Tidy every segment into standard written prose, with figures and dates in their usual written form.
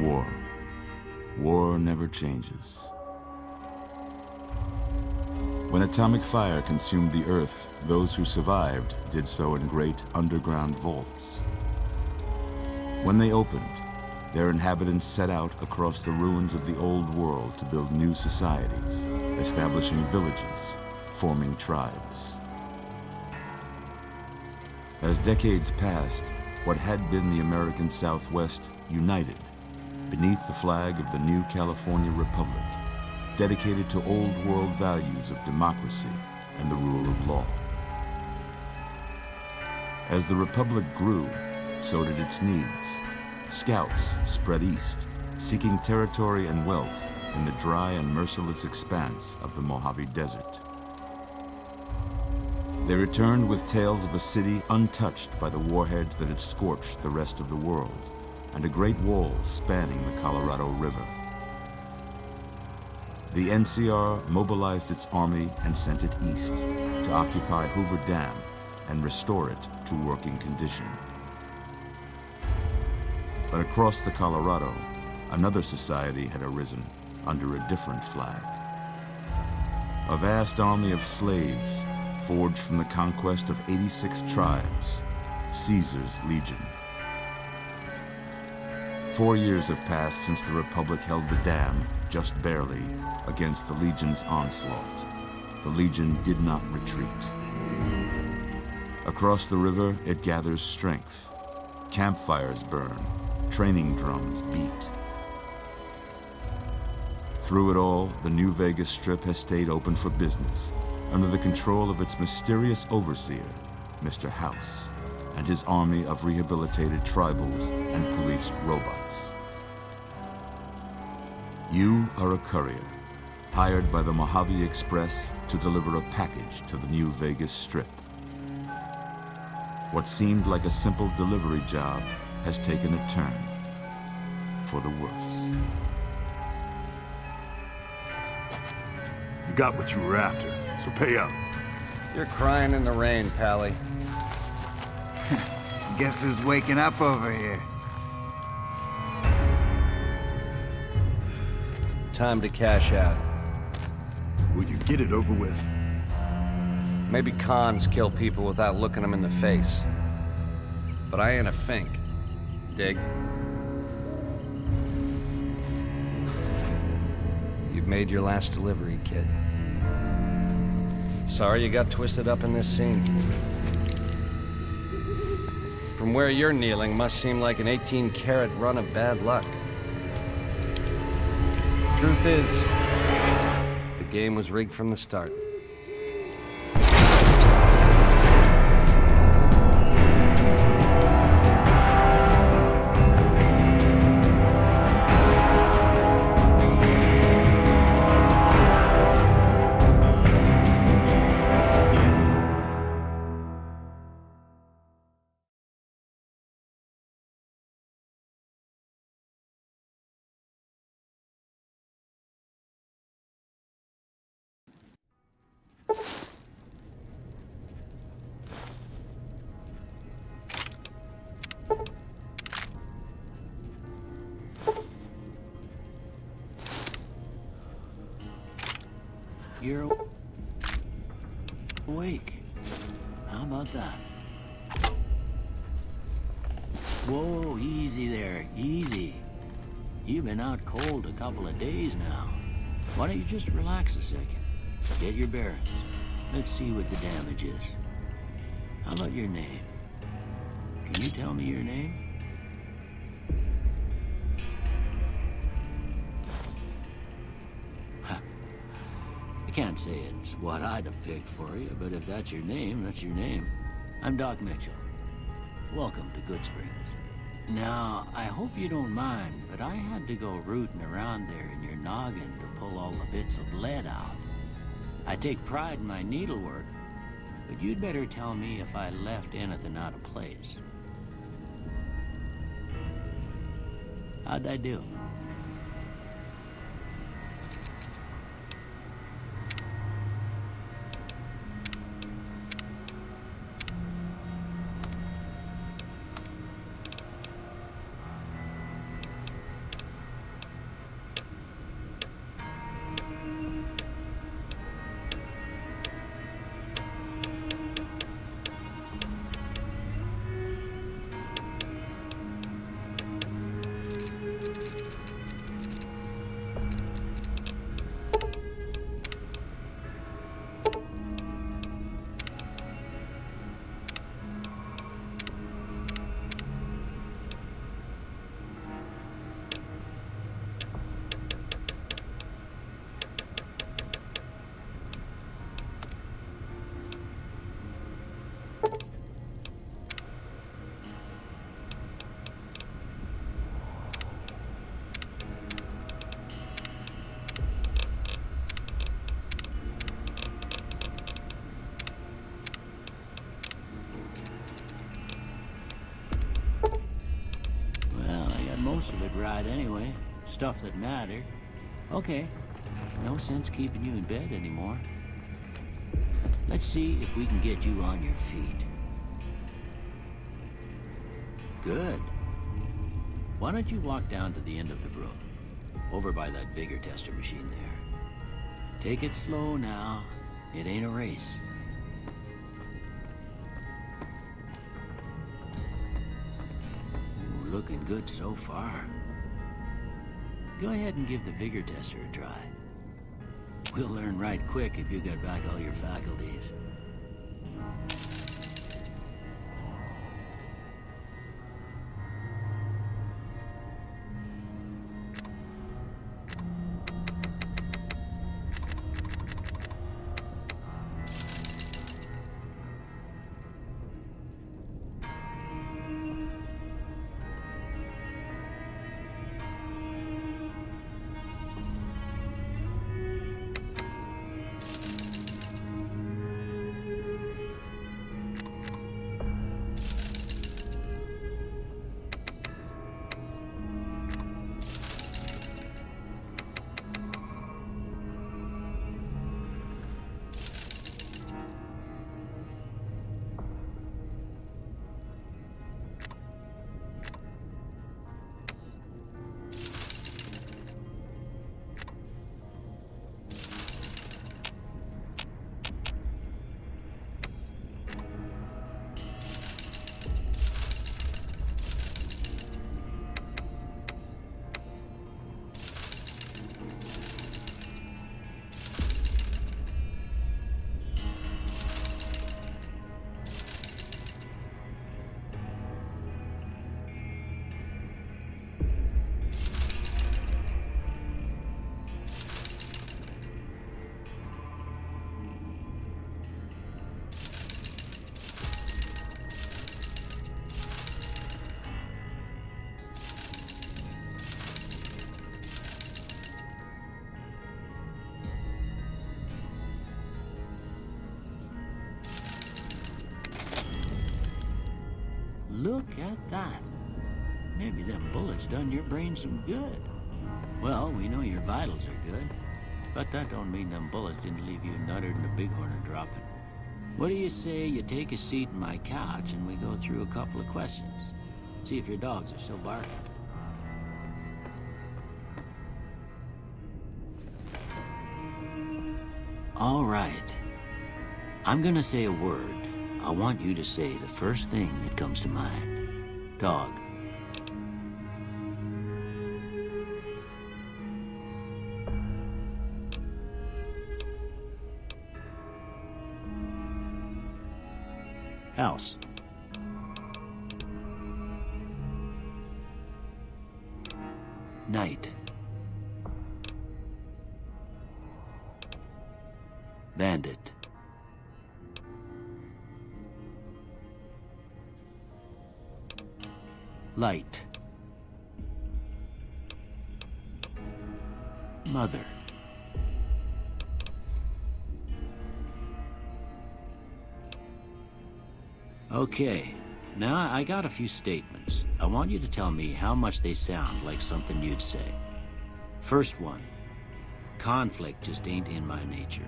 war. War never changes. When atomic fire consumed the Earth, those who survived did so in great underground vaults. When they opened, their inhabitants set out across the ruins of the old world to build new societies, establishing villages, forming tribes. As decades passed, what had been the American Southwest united beneath the flag of the new California Republic, dedicated to old world values of democracy and the rule of law. As the Republic grew, so did its needs. Scouts spread east, seeking territory and wealth in the dry and merciless expanse of the Mojave Desert. They returned with tales of a city untouched by the warheads that had scorched the rest of the world, and a great wall spanning the Colorado River. The NCR mobilized its army and sent it east to occupy Hoover Dam and restore it to working condition. But across the Colorado, another society had arisen under a different flag. A vast army of slaves forged from the conquest of 86 tribes, Caesar's Legion. 4 years have passed since the Republic held the dam, just barely, against the Legion's onslaught. The Legion did not retreat. Across the river, it gathers strength. Campfires burn, training drums beat. Through it all, the New Vegas Strip has stayed open for business, under the control of its mysterious overseer, Mr. House, and his army of rehabilitated tribals and police robots. You are a courier, hired by the Mojave Express to deliver a package to the New Vegas Strip. What seemed like a simple delivery job has taken a turn for the worse. You got what you were after, so pay up. You're crying in the rain, Pally. Guess who's waking up over here? Time to cash out. Will you get it over with? Maybe cons kill people without looking them in the face. But I ain't a fink. Dig? You've made your last delivery, kid. Sorry you got twisted up in this scene. From where you're kneeling must seem like an 18-carat run of bad luck. Truth is, the game was rigged from the start. You're awake. How about that? Whoa, easy there, easy. You've been out cold a couple of days now. Why don't you just relax a second? Get your bearings. Let's see what the damage is. How about your name? Can you tell me your name? I can't say it's what I'd have picked for you, but if that's your name, that's your name. I'm Doc Mitchell. Welcome to Goodsprings. Now, I hope you don't mind, but I had to go rooting around there in your noggin to pull all the bits of lead out. I take pride in my needlework, but you'd better tell me if I left anything out of place. How'd I do? most of it right anyway. Stuff that mattered. Okay. No sense keeping you in bed anymore. Let's see if we can get you on your feet. Good. Why don't you walk down to the end of the room? Over by that vigor tester machine there. Take it slow now. It ain't a race. Ooh, looking good so far. Go ahead and give the vigor tester a try. We'll learn right quick if you get back all your faculties. Look at that. Maybe them bullets done your brain some good. Well, we know your vitals are good, but that don't mean them bullets didn't leave you nuttered and a bighorn dropping. What do you say you take a seat in my couch and we go through a couple of questions? See if your dogs are still barking. All right. I'm gonna say a word. I want you to say the first thing that comes to mind. Dog. House. Night. Bandit. Light. Mother. Okay, now I got a few statements. I want you to tell me how much they sound like something you'd say. First one, conflict just ain't in my nature.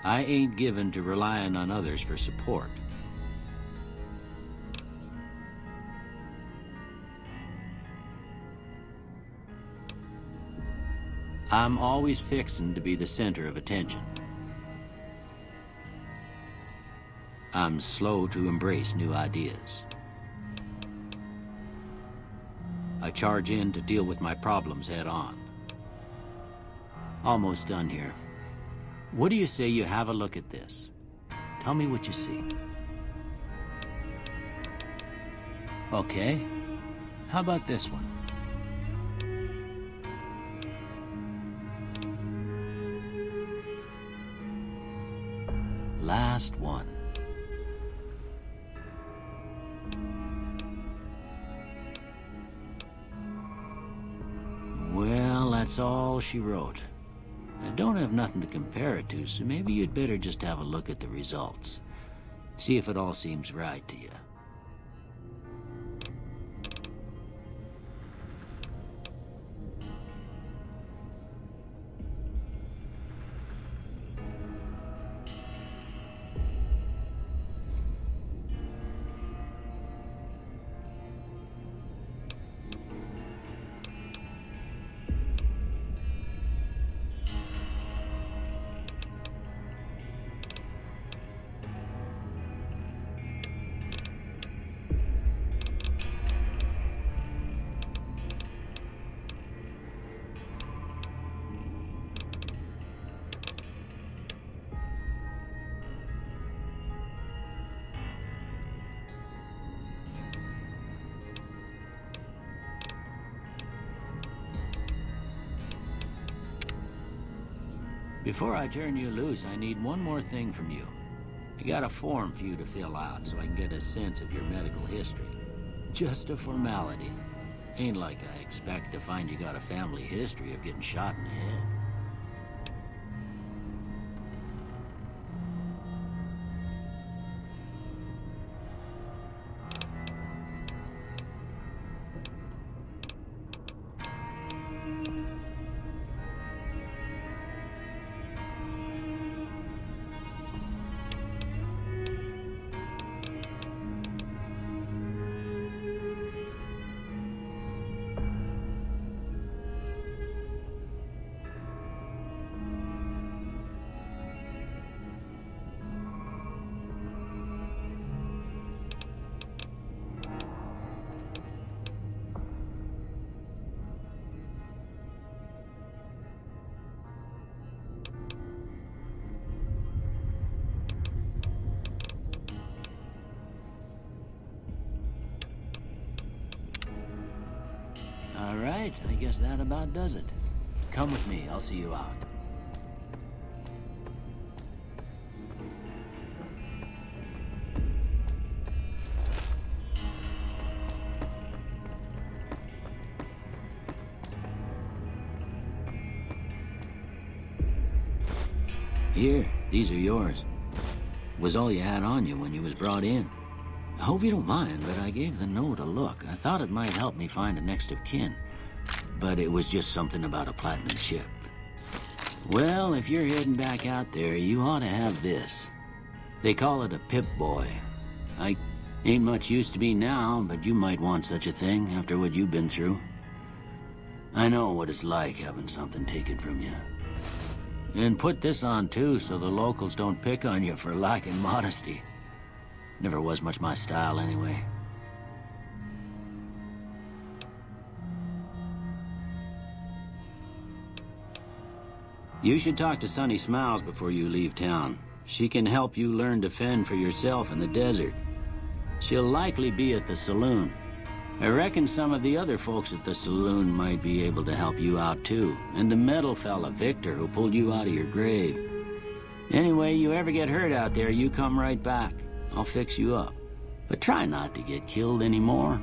I ain't given to relying on others for support. I'm always fixin' to be the center of attention. I'm slow to embrace new ideas. I charge in to deal with my problems head on. Almost done here. What do you say you have a look at this? Tell me what you see. Okay. How about this one? Last one. that's all she wrote. I don't have nothing to compare it to, so maybe you'd better just have a look at the results. See if it all seems right to you. Before I turn you loose, I need one more thing from you. I got a form for you to fill out so I can get a sense of your medical history. Just a formality. Ain't like I expect to find you got a family history of getting shot in the head. All right, I guess that about does it. Come with me, I'll see you out. Here, these are yours. Was all you had on you when you was brought in. I hope you don't mind, but I gave the note a look. I thought it might help me find a next of kin. But it was just something about a platinum chip. Well, if you're heading back out there, you ought to have this. They call it a Pip-Boy. I ain't much use to me now, but you might want such a thing after what you've been through. I know what it's like having something taken from you. And put this on too, so the locals don't pick on you for lacking modesty. Never was much my style anyway. You should talk to Sunny Smiles before you leave town. She can help you learn to fend for yourself in the desert. She'll likely be at the saloon. I reckon some of the other folks at the saloon might be able to help you out too. And the metal fella, Victor, who pulled you out of your grave. Anyway, you ever get hurt out there, you come right back. I'll fix you up. But try not to get killed anymore.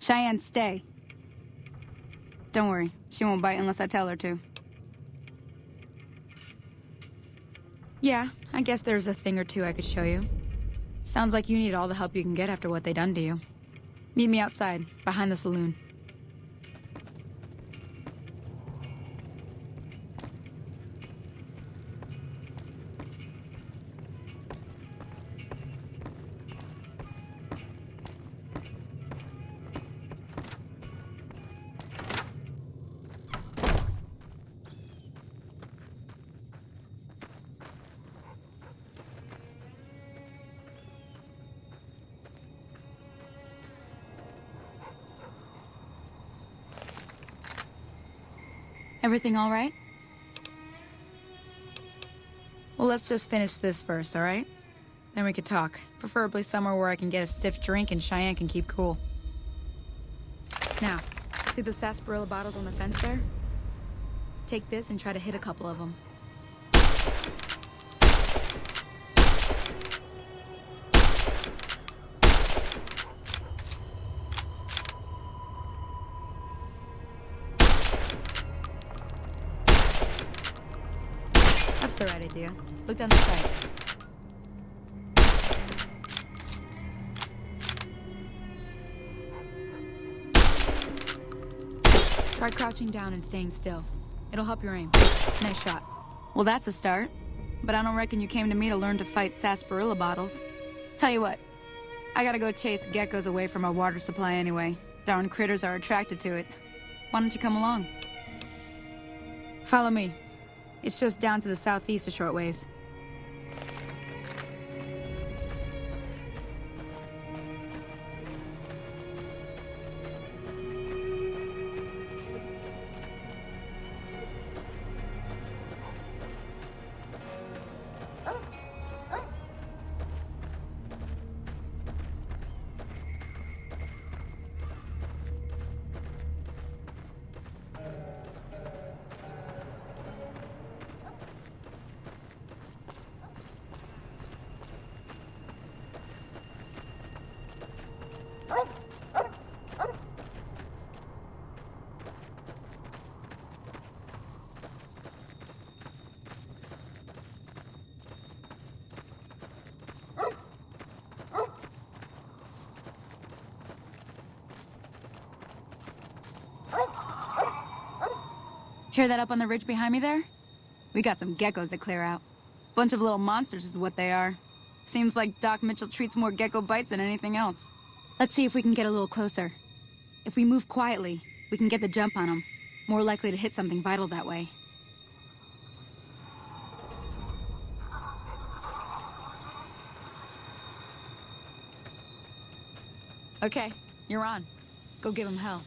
Cheyenne, stay. Don't worry, she won't bite unless I tell her to. Yeah, I guess there's a thing or two I could show you. Sounds like you need all the help you can get after what they done to you. Meet me outside, behind the saloon. Everything all right? Well, let's just finish this first, all right? Then we could talk. Preferably somewhere where I can get a stiff drink and Cheyenne can keep cool. Now, see the sarsaparilla bottles on the fence there? Take this and try to hit a couple of them. That's the right idea. Look down the sight. Try crouching down and staying still. It'll help your aim. Nice shot. Well, that's a start. But I don't reckon you came to me to learn to fight sarsaparilla bottles. Tell you what, I gotta go chase geckos away from our water supply anyway. Darn critters are attracted to it. Why don't you come along? Follow me. It's just down to the southeast a short ways. Hear that up on the ridge behind me there? We got some geckos to clear out. Bunch of little monsters is what they are. Seems like Doc Mitchell treats more gecko bites than anything else. Let's see if we can get a little closer. If we move quietly, we can get the jump on them. More likely to hit something vital that way. Okay, you're on. Go give him hell.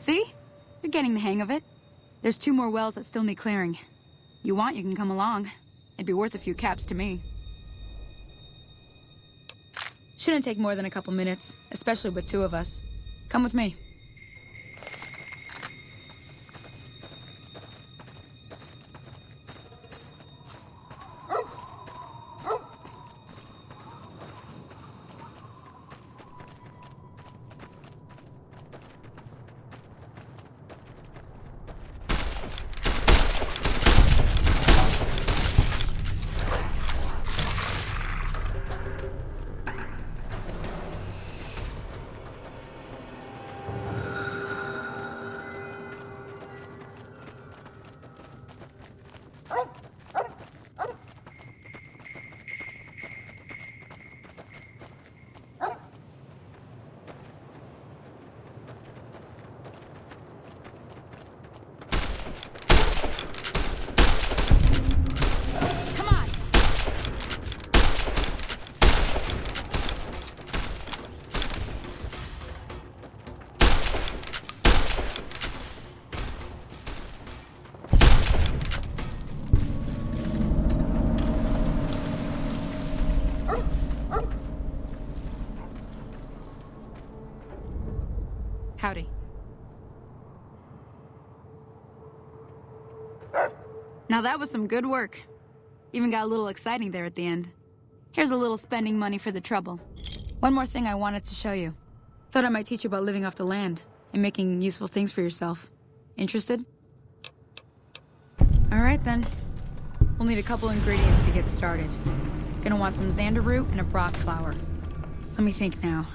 See? You're getting the hang of it. There's 2 more wells that still need clearing. You want, you can come along. It'd be worth a few caps to me. Shouldn't take more than a couple minutes, especially with 2 of us. Come with me. Now that was some good work. Even got a little exciting there at the end. Here's a little spending money for the trouble. One more thing I wanted to show you. Thought I might teach you about living off the land and making useful things for yourself. Interested? All right then. We'll need a couple ingredients to get started. Gonna want some xander root and a brock flower. Let me think now.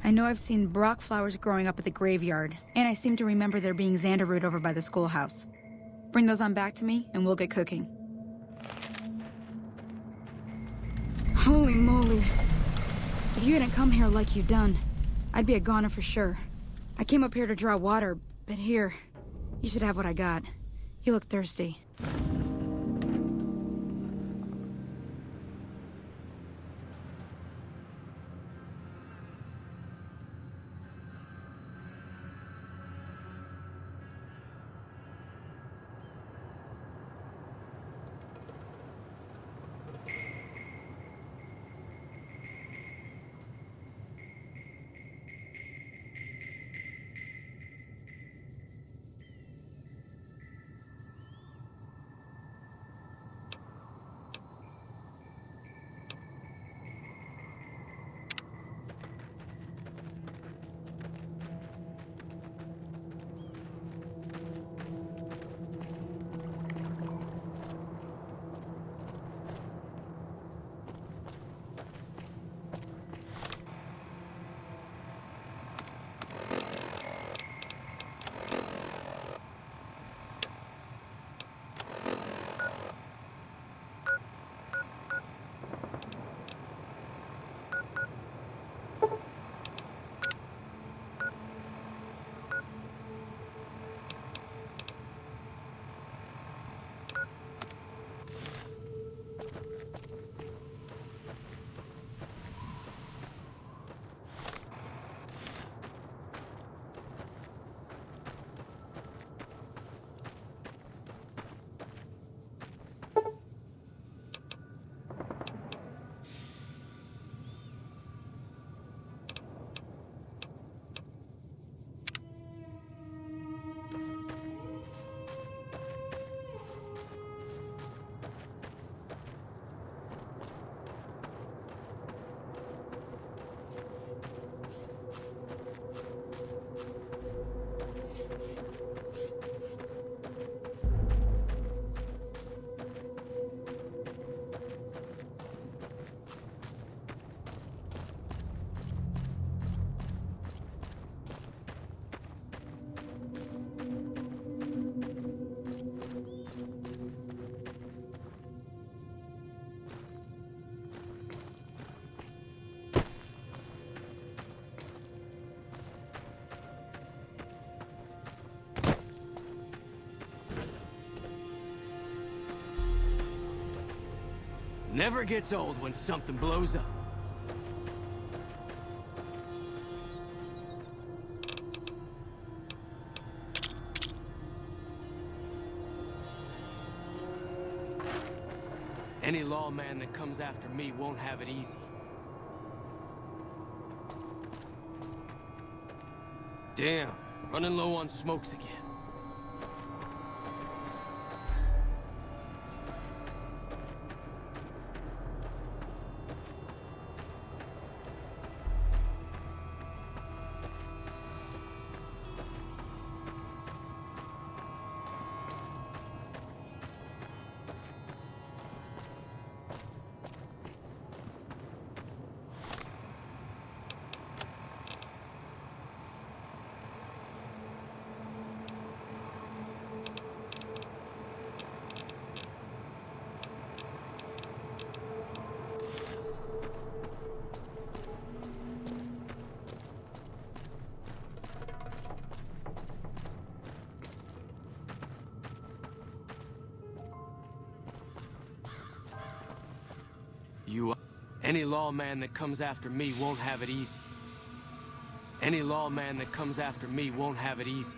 I know I've seen brock flowers growing up at the graveyard, and I seem to remember there being xander root over by the schoolhouse. Bring those on back to me, and we'll get cooking. Holy moly. If you hadn't come here like you done, I'd be a goner for sure. I came up here to draw water, but here, you should have what I got. You look thirsty. Never gets old when something blows up. Any lawman that comes after me won't have it easy. Damn, running low on smokes again. Any lawman that comes after me won't have it easy. Any lawman that comes after me won't have it easy.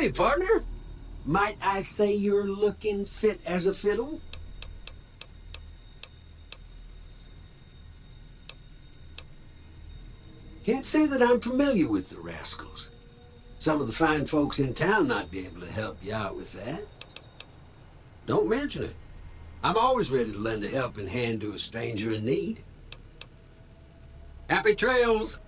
Howdy, partner. Might I say you're looking fit as a fiddle? Can't say that I'm familiar with the rascals. Some of the fine folks in town might be able to help you out with that. Don't mention it. I'm always ready to lend a helping hand to a stranger in need. Happy trails!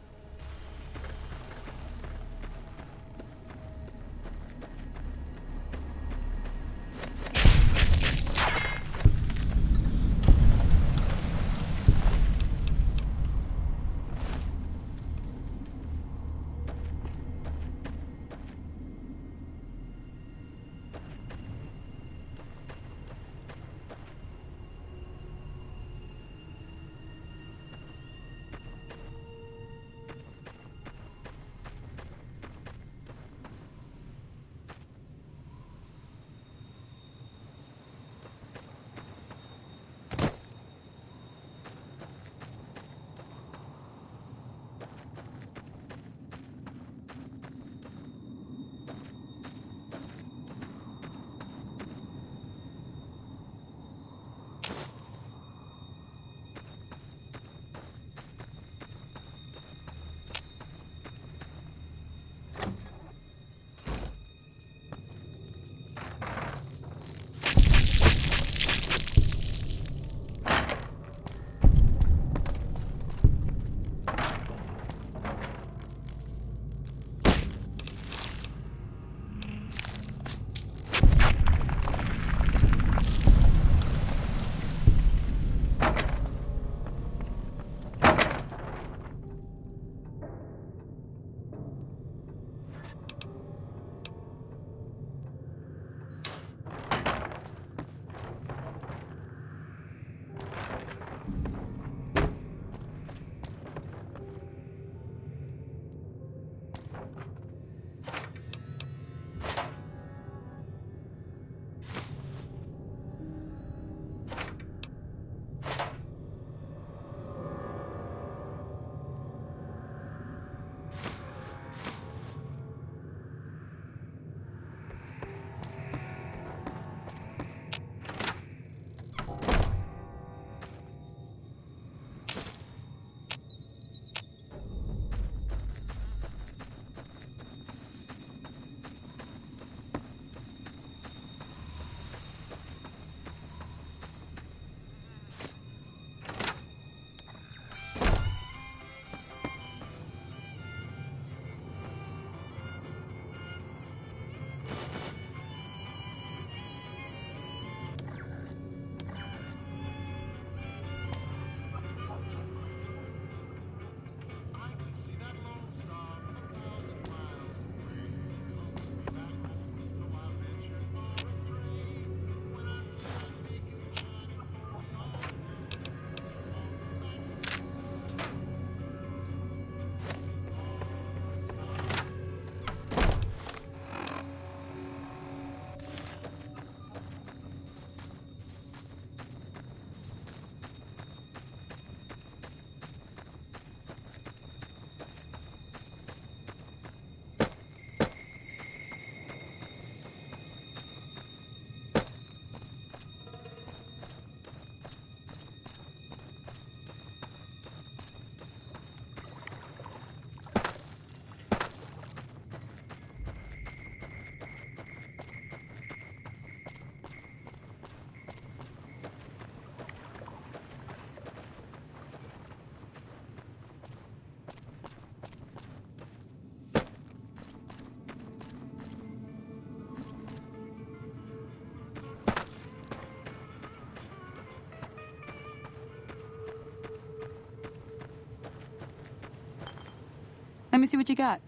Let me see what you got.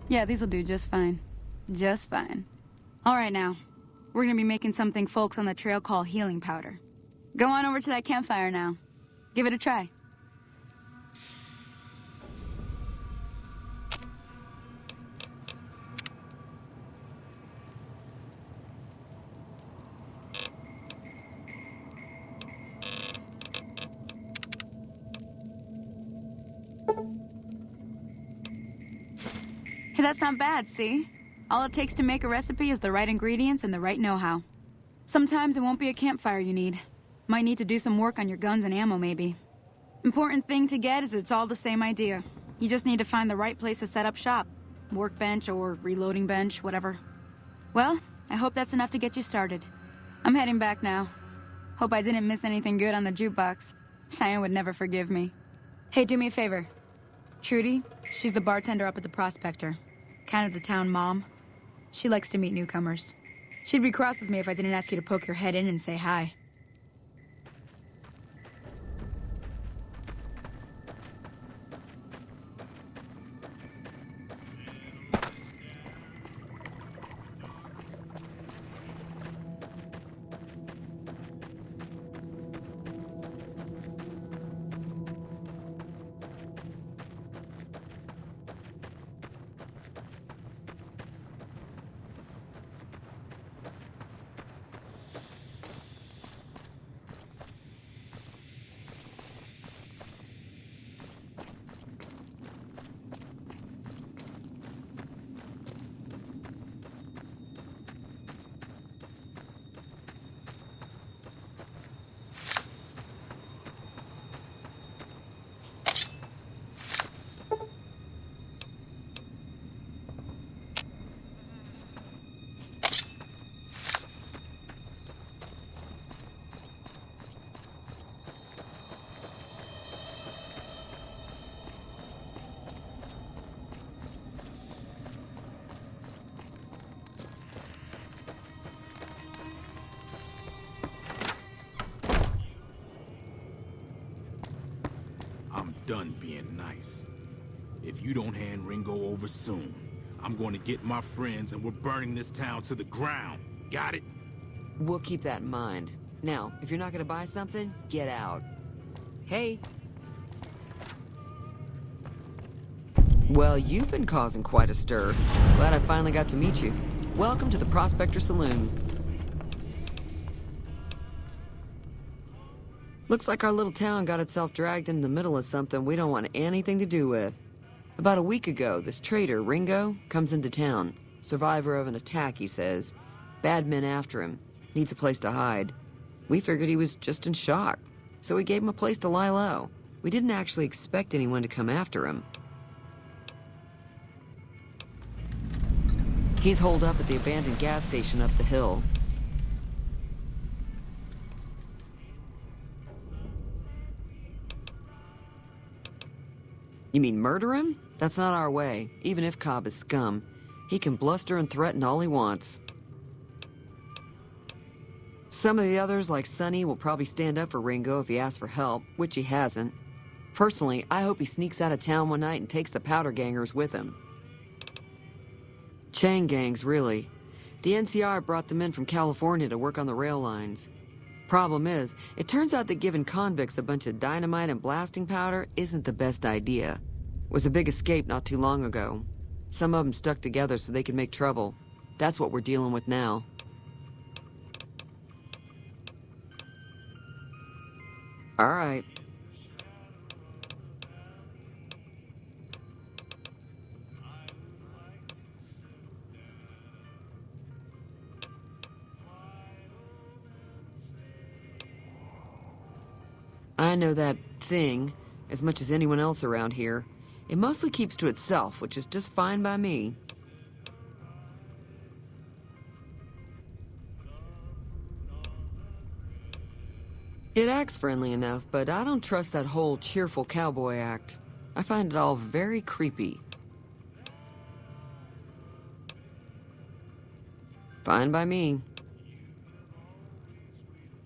Yeah, these'll do just fine. Just fine. All right, now. We're gonna be making something folks on the trail call healing powder. Go on over to that campfire now. Give it a try. Hey, that's not bad, see? All it takes to make a recipe is the right ingredients and the right know-how. Sometimes it won't be a campfire you need. Might need to do some work on your guns and ammo, maybe. Important thing to get is it's all the same idea. You just need to find the right place to set up shop. Workbench or reloading bench, whatever. Well, I hope that's enough to get you started. I'm heading back now. Hope I didn't miss anything good on the jukebox. Cheyenne would never forgive me. Hey, do me a favor. Trudy, she's the bartender up at the Prospector. Kind of the town mom. She likes to meet newcomers. She'd be cross with me if I didn't ask you to poke your head in and say hi. I'm done being nice. If you don't hand Ringo over soon, I'm going to get my friends and we're burning this town to the ground. Got it? We'll keep that in mind. Now, if you're not gonna buy something, get out. Hey. Well, you've been causing quite a stir. Glad I finally got to meet you. Welcome to the Prospector Saloon. Looks like our little town got itself dragged into the middle of something we don't want anything to do with. About a week ago, this traitor, Ringo, comes into town. Survivor of an attack, he says. Bad men after him. Needs a place to hide. We figured he was just in shock, so we gave him a place to lie low. We didn't actually expect anyone to come after him. He's holed up at the abandoned gas station up the hill. You mean murder him? That's not our way, even if Cobb is scum. He can bluster and threaten all he wants. Some of the others, like Sonny, will probably stand up for Ringo if he asks for help, which he hasn't. Personally, I hope he sneaks out of town one night and takes the powder gangers with him. Chain gangs, really. The NCR brought them in from California to work on the rail lines. Problem is, it turns out that giving convicts a bunch of dynamite and blasting powder isn't the best idea. It was a big escape not too long ago. Some of them stuck together so they could make trouble. That's what we're dealing with now. All right. I know that thing as much as anyone else around here. It mostly keeps to itself, which is just fine by me. It acts friendly enough, but I don't trust that whole cheerful cowboy act. I find it all very creepy. Fine by me.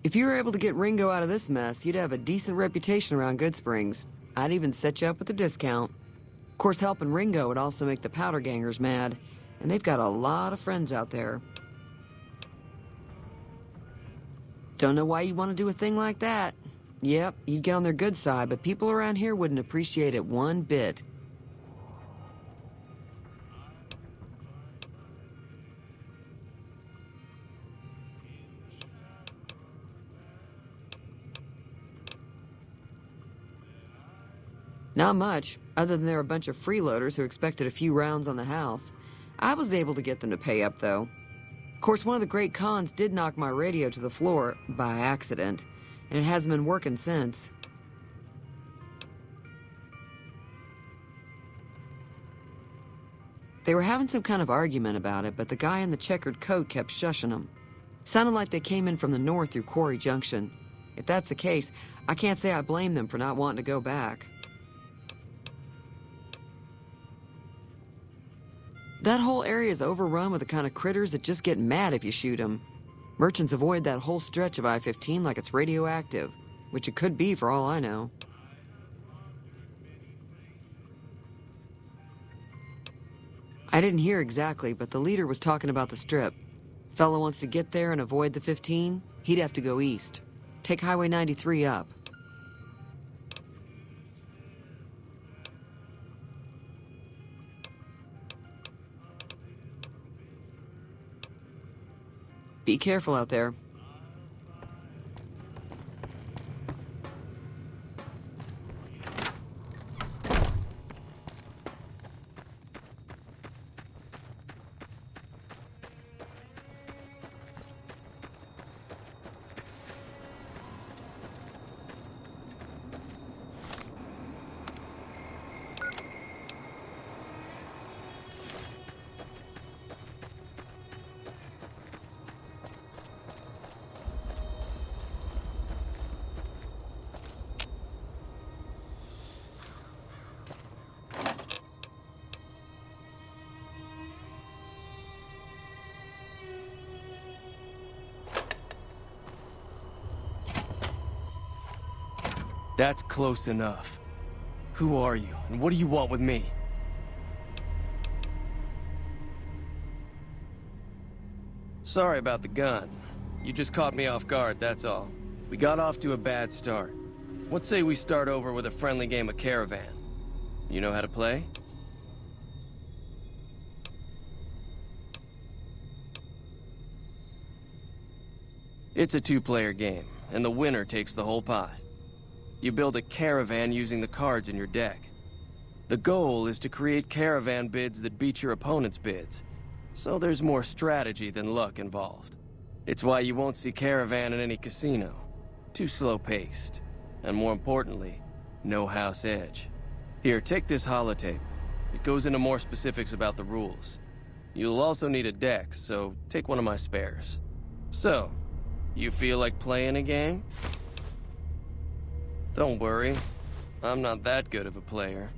If you were able to get Ringo out of this mess, you'd have a decent reputation around Goodsprings. I'd even set you up with a discount. Of course, helping Ringo would also make the powder gangers mad, and they've got a lot of friends out there. Don't know why you'd want to do a thing like that. Yep, you'd get on their good side, but people around here wouldn't appreciate it one bit. Not much, other than they're a bunch of freeloaders who expected a few rounds on the house. I was able to get them to pay up, though. Of course, one of the great cons did knock my radio to the floor by accident, and it hasn't been working since. They were having some kind of argument about it, but the guy in the checkered coat kept shushing them. Sounded like they came in from the north through Quarry Junction. If that's the case, I can't say I blame them for not wanting to go back. That whole area is overrun with the kind of critters that just get mad if you shoot them. Merchants avoid that whole stretch of I-15 like it's radioactive, which it could be for all I know. I didn't hear exactly, but the leader was talking about the Strip. Fella wants to get there and avoid the 15, he'd have to go east. Take Highway 93 up. Be careful out there. That's close enough. Who are you, and what do you want with me? Sorry about the gun. You just caught me off guard, that's all. We got off to a bad start. What say we start over with a friendly game of Caravan? You know how to play? It's a two-player game, and the winner takes the whole pot. You build a caravan using the cards in your deck. The goal is to create caravan bids that beat your opponent's bids, so there's more strategy than luck involved. It's why you won't see caravan in any casino. Too slow-paced, and more importantly, no house edge. Here, take this holotape. It goes into more specifics about the rules. You'll also need a deck, so take one of my spares. So, you feel like playing a game? Don't worry, I'm not that good of a player.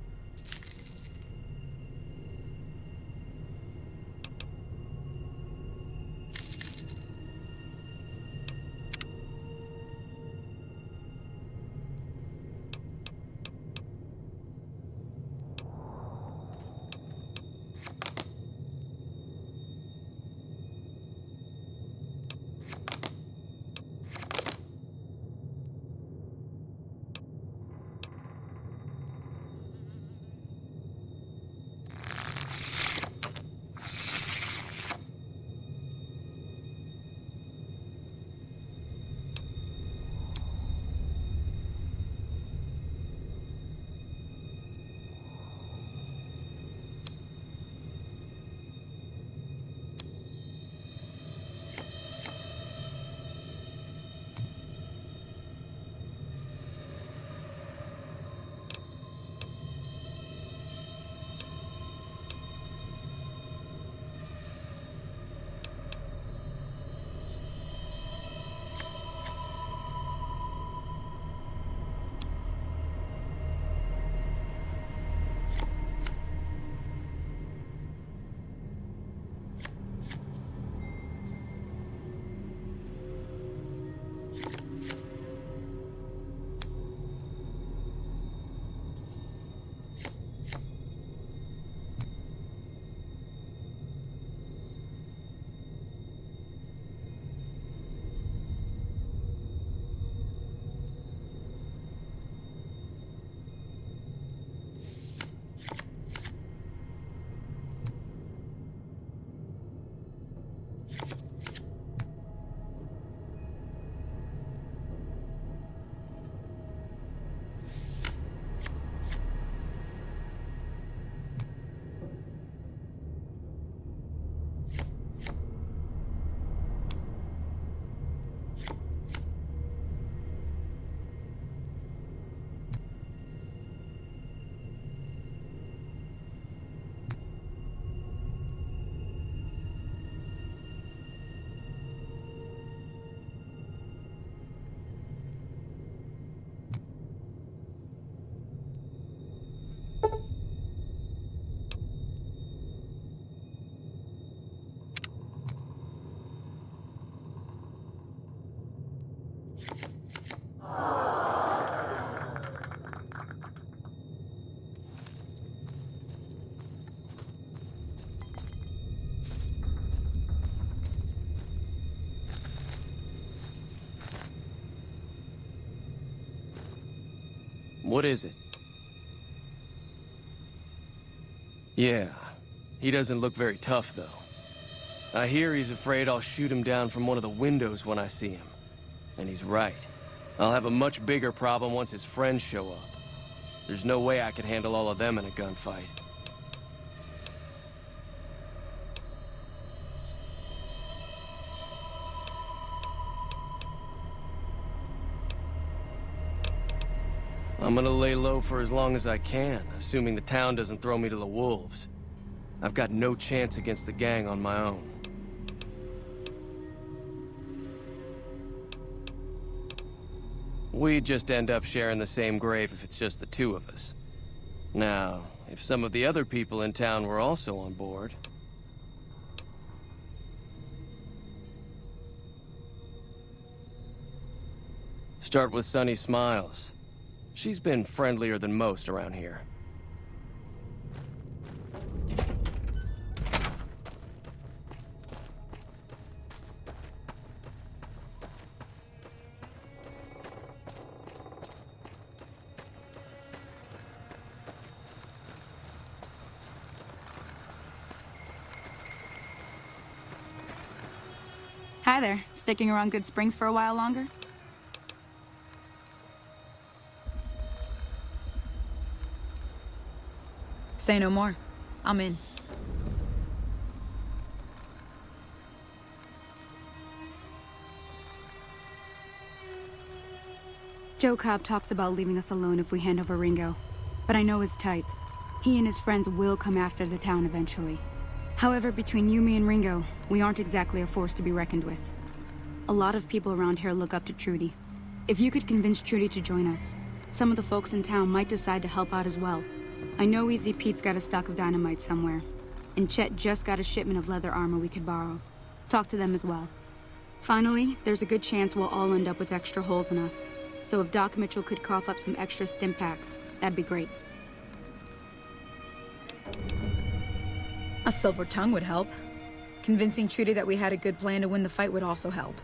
What is it? Yeah, he doesn't look very tough, though. I hear he's afraid I'll shoot him down from one of the windows when I see him. And he's right. I'll have a much bigger problem once his friends show up. There's no way I could handle all of them in a gunfight. I'm gonna lay low for as long as I can, assuming the town doesn't throw me to the wolves. I've got no chance against the gang on my own. We'd just end up sharing the same grave if it's just the two of us. Now, if some of the other people in town were also on board... Start with Sunny Smiles. She's been friendlier than most around here. Hi there. Sticking around Good Springs for a while longer? Say no more. I'm in. Joe Cobb talks about leaving us alone if we hand over Ringo, but I know his type. He and his friends will come after the town eventually. However, between you, me, and Ringo, we aren't exactly a force to be reckoned with. A lot of people around here look up to Trudy. If you could convince Trudy to join us, some of the folks in town might decide to help out as well. I know Easy Pete's got a stock of dynamite somewhere, and Chet just got a shipment of leather armor we could borrow. Talk to them as well. Finally, there's a good chance we'll all end up with extra holes in us. So if Doc Mitchell could cough up some extra stim packs, that'd be great. A silver tongue would help. Convincing Trudy that we had a good plan to win the fight would also help.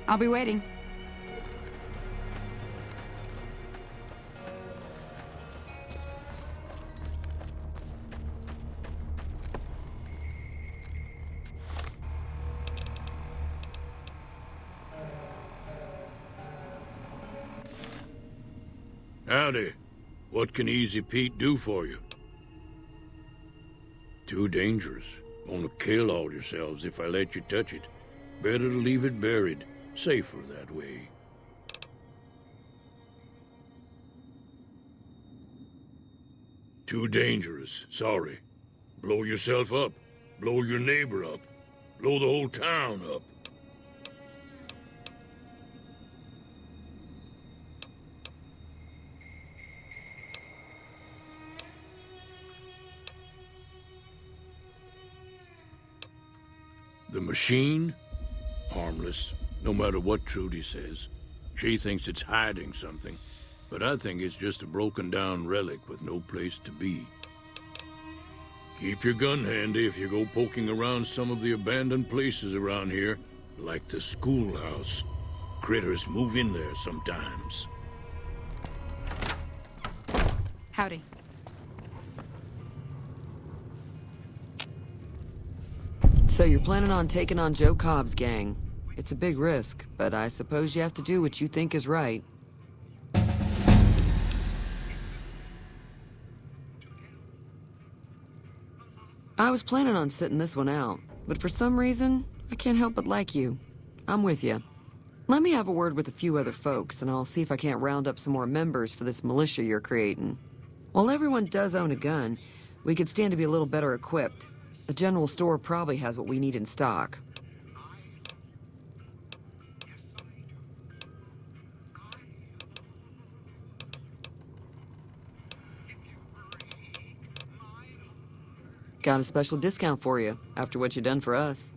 I'll be waiting. Howdy. What can Easy Pete do for you? Too dangerous. Gonna kill all yourselves if I let you touch it. Better to leave it buried. Safer that way. Too dangerous. Sorry. Blow yourself up. Blow your neighbor up. Blow the whole town up. The machine? Harmless, no matter what Trudy says. She thinks it's hiding something, but I think it's just a broken-down relic with no place to be. Keep your gun handy if you go poking around some of the abandoned places around here, like the schoolhouse. Critters move in there sometimes. Howdy. So you're planning on taking on Joe Cobb's gang. It's a big risk, but I suppose you have to do what you think is right. I was planning on sitting this one out, but for some reason, I can't help but like you. I'm with you. Let me have a word with a few other folks, and I'll see if I can't round up some more members for this militia you're creating. While everyone does own a gun, we could stand to be a little better equipped. The general store probably has what we need in stock. Got a special discount for you, after what you've done for us.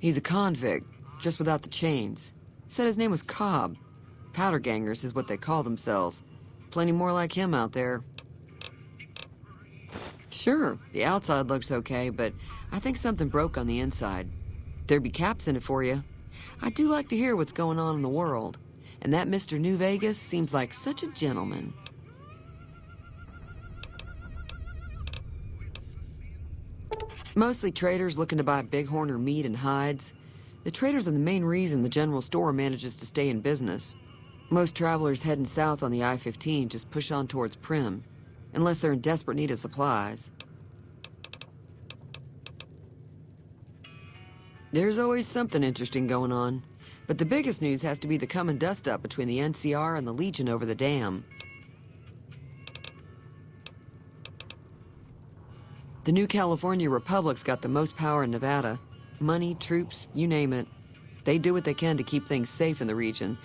He's a convict, just without the chains. Said his name was Cobb. Powder gangers is what they call themselves. Plenty more like him out there. Sure, the outside looks okay, but I think something broke on the inside. There'd be caps in it for you. I do like to hear what's going on in the world. And that Mr. New Vegas seems like such a gentleman. Mostly traders looking to buy bighorn or meat and hides. The traders are the main reason the general store manages to stay in business. Most travelers heading south on the I-15 just push on towards Primm, unless they're in desperate need of supplies. There's always something interesting going on, but the biggest news has to be the coming dust-up between the NCR and the Legion over the dam. The New California Republic's got the most power in Nevada. Money, troops, you name it. They do what they can to keep things safe in the region,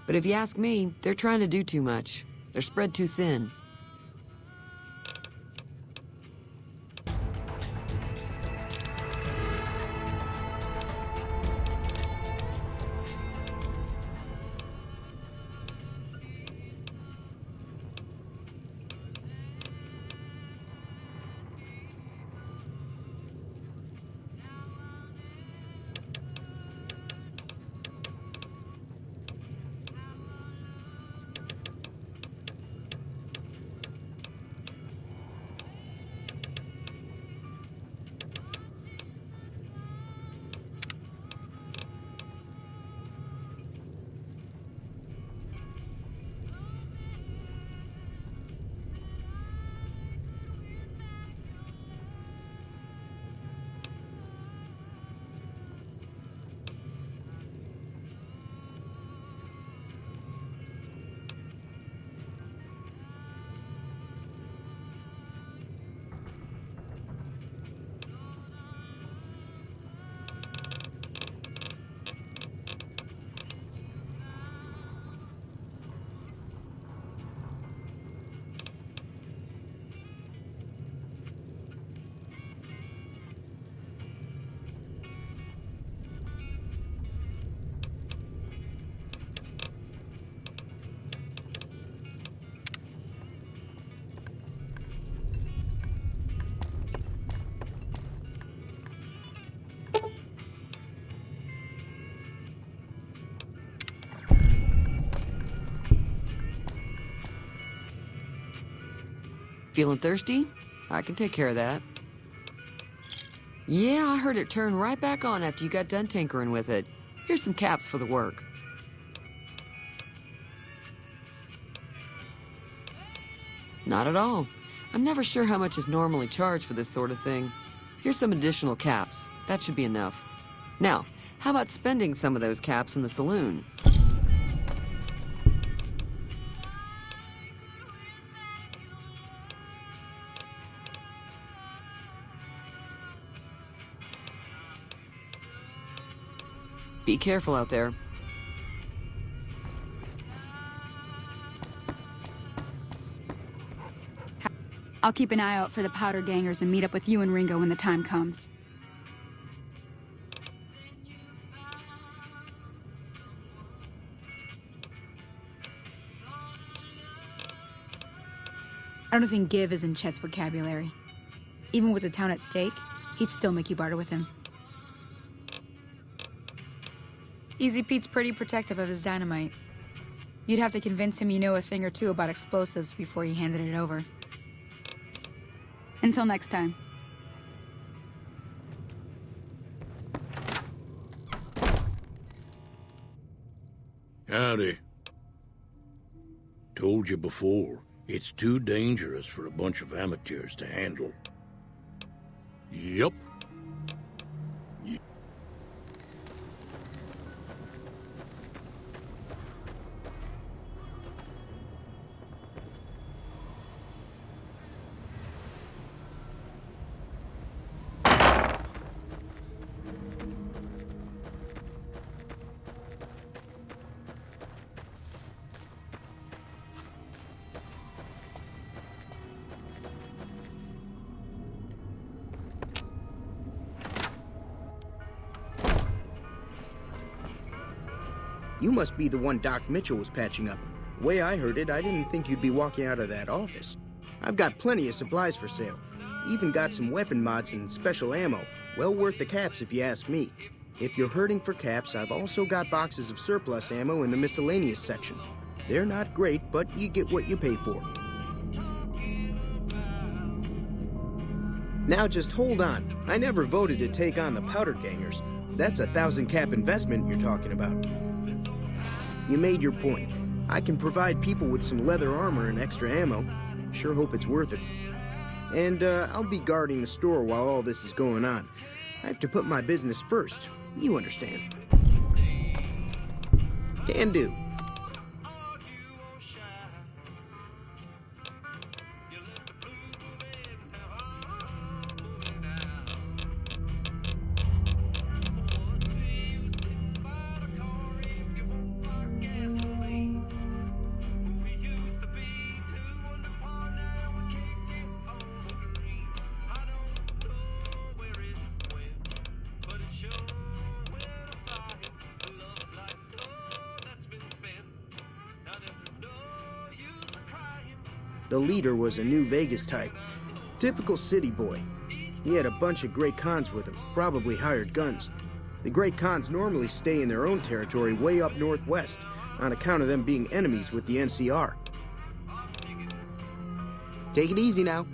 but if you ask me, they're trying to do too much. They're spread too thin. Feeling thirsty? I can take care of that. Yeah, I heard it turn right back on after you got done tinkering with it. Here's some caps for the work. Not at all. I'm never sure how much is normally charged for this sort of thing. Here's some additional caps. That should be enough. Now, how about spending some of those caps in the saloon? Be careful out there. I'll keep an eye out for the powder gangers and meet up with you and Ringo when the time comes. I don't think give is in Chet's vocabulary. Even with the town at stake, he'd still make you barter with him. Easy Pete's pretty protective of his dynamite. You'd have to convince him you know a thing or two about explosives before you handed it over. Until next time. Howdy. Told you before, it's too dangerous for a bunch of amateurs to handle. Yup. You must be the one Doc Mitchell was patching up. The way I heard it, I didn't think you'd be walking out of that office. I've got plenty of supplies for sale. Even got some weapon mods and special ammo. Well worth the caps if you ask me. If you're hurting for caps, I've also got boxes of surplus ammo in the miscellaneous section. They're not great, but you get what you pay for. Now just hold on. I never voted to take on the Powder Gangers. That's a 1,000 cap investment you're talking about. You made your point. I can provide people with some leather armor and extra ammo. Sure hope it's worth it. And I'll be guarding the store while all this is going on. I have to put my business first. You understand. Can do. The leader was a New Vegas type. Typical city boy. He had a bunch of Great Khans with him, probably hired guns. The Great Khans normally stay in their own territory way up northwest, on account of them being enemies with the NCR. Take it easy now.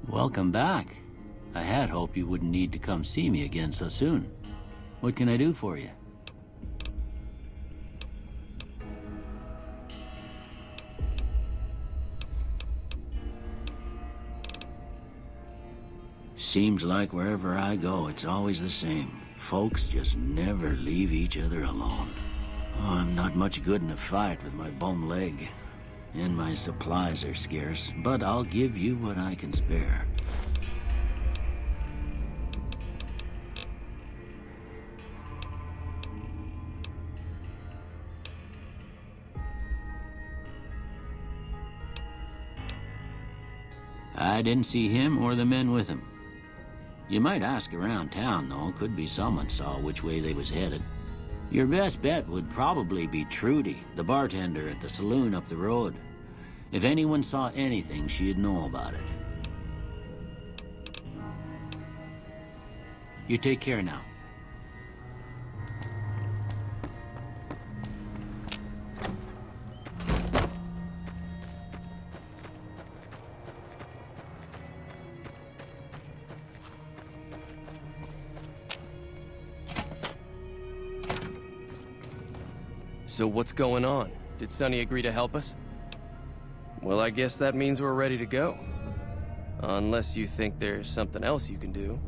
Welcome back. I had hoped you wouldn't need to come see me again so soon. What can I do for you? Seems like wherever I go, it's always the same. Folks just never leave each other alone. Oh, I'm not much good in a fight with my bum leg. And my supplies are scarce, but I'll give you what I can spare. I didn't see him or the men with him. You might ask around town, though. Could be someone saw which way they was headed. Your best bet would probably be Trudy, the bartender at the saloon up the road. If anyone saw anything, she'd know about it. You take care now. So what's going on? Did Sonny agree to help us? Well, I guess that means we're ready to go. Unless you think there's something else you can do.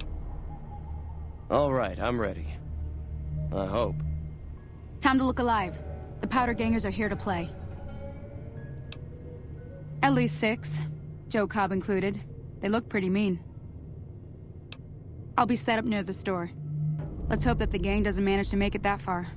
All right, I'm ready. I hope. Time to look alive. The Powder Gangers are here to play. At least 6, Joe Cobb included. They look pretty mean. I'll be set up near the store. Let's hope that the gang doesn't manage to make it that far.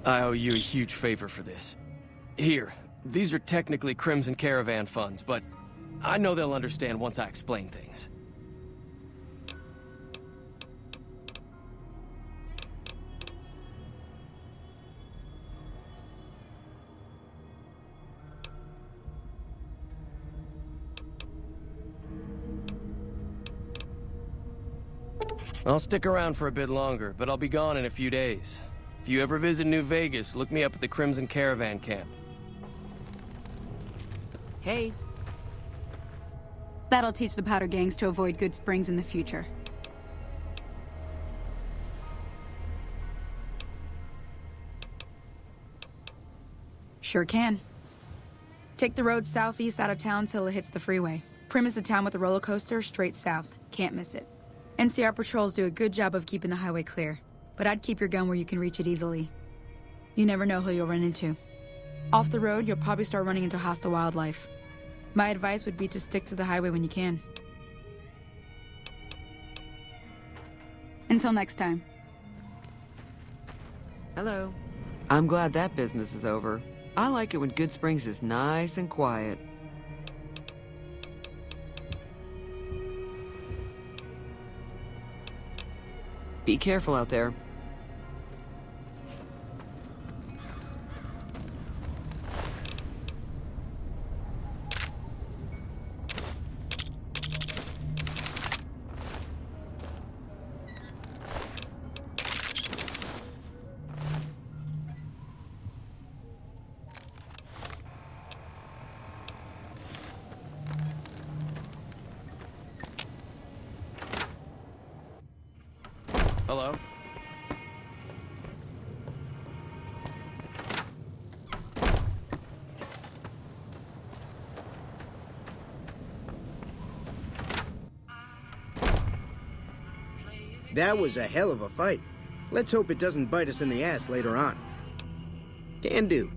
I owe you a huge favor for this. Here, these are technically Crimson Caravan funds, but I know they'll understand once I explain things. I'll stick around for a bit longer, but I'll be gone in a few days. If you ever visit New Vegas, look me up at the Crimson Caravan camp. Hey. That'll teach the Powder gangs to avoid Good Springs in the future. Sure can. Take the road southeast out of town till it hits the freeway. Primm is the town with the roller coaster straight south. Can't miss it. NCR patrols do a good job of keeping the highway clear, but I'd keep your gun where you can reach it easily. You never know who you'll run into. Off the road, you'll probably start running into hostile wildlife. My advice would be to stick to the highway when you can. Until next time. Hello. I'm glad that business is over. I like it when Good Springs is nice and quiet. Be careful out there. Hello? That was a hell of a fight. Let's hope it doesn't bite us in the ass later on. Can do.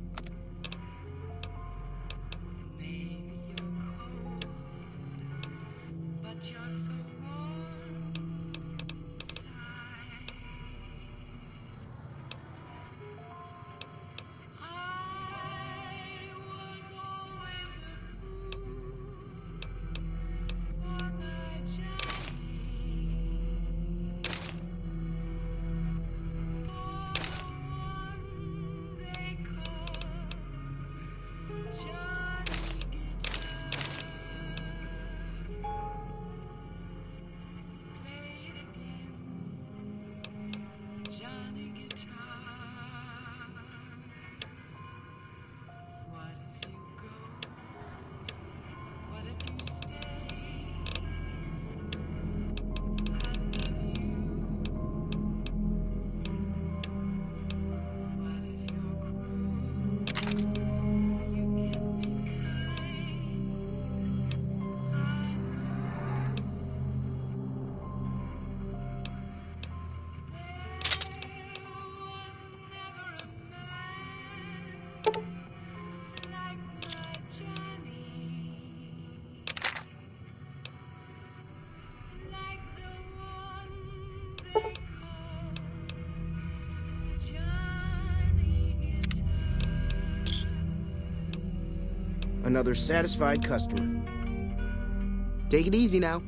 Another satisfied customer. Take it easy now.